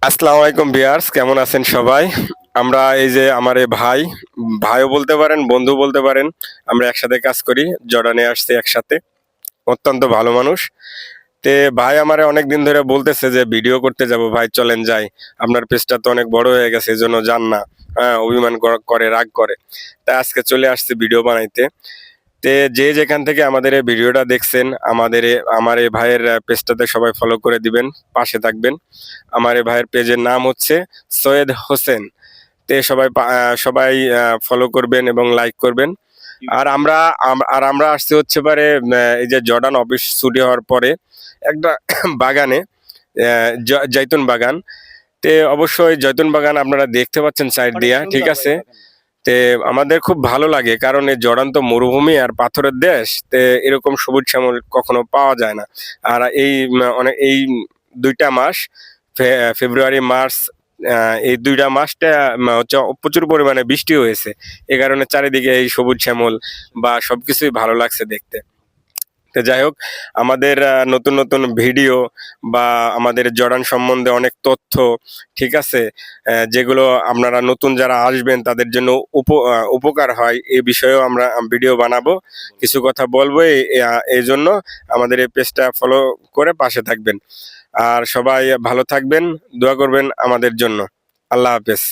আসসালামু আলাইকুম ভিউয়ার্স, কেমন আছেন সবাই? আমরা এই যে আমার এই ভাইও বলতে পারেন, বন্ধু বলতে পারেন। আমরা একসাথে কাজ করি। জর্ডানে আসছি একসাথে। অত্যন্ত ভালো মানুষ। ভাই আমারে অনেকদিন ধরে বলতেছে যে ভিডিও করতে যাব, ভাই চলেন যাই। আপনার পেজটা তো অনেক বড় হয়ে গেছে, এজন্য যান না। হ্যাঁ, অভিমান করে, রাগ করে। তাই আজকে চলে আসছি ভিডিও বানাইতে। যে যেখান থেকে আমাদের এই ভিডিওটা দেখছেন, আমার এই ভাইয়ের পেজটাতে সবাই ফলো করে দিবেন, পাশে থাকবেন। আমার এই ভাইয়ের পেজের নাম হচ্ছে সৈয়দ হোসেন। সবাই ফলো করবেন এবং লাইক করবেন। আর আমরা আসছি হচ্ছে পারে এই যে জর্ডান অফিস ছুটি হওয়ার পরে একটা বাগানে, জৈতুন বাগান। অবশ্যই জৈতুন বাগান আপনারা দেখতে পাচ্ছেন সাইড দিয়া, ঠিক আছে। আমাদের খুব ভালো লাগে, কারণ এই জর্ডান তো মরুভূমি আর পাথরের দেশ। এরকম সবুজ শ্যামল কখনো পাওয়া যায় না। আর এই ২টা মাস, ফেব্রুয়ারি মার্চ, এই ২টা মাসটা হচ্ছে প্রচুর পরিমাণে বৃষ্টি হয়েছে। এ কারণে চারিদিকে এই সবুজ শ্যামল বা সবকিছুই ভালো লাগছে দেখতে। যাই হোক, আমাদের নতুন নতুন ভিডিও বা আমাদের জর্ডান সম্বন্ধে অনেক তথ্য, ঠিক আছে, যেগুলো আপনারা নতুন যারা আসবেন তাদের জন্য উপকার হয়, এই বিষয়েও আমরা ভিডিও বানাবো, কিছু কথা বলবো। এই জন্য আমাদের এই পেজটা ফলো করে পাশে থাকবেন। আর সবাই ভালো থাকবেন, দোয়া করবেন আমাদের জন্য। আল্লাহ হাফেজ।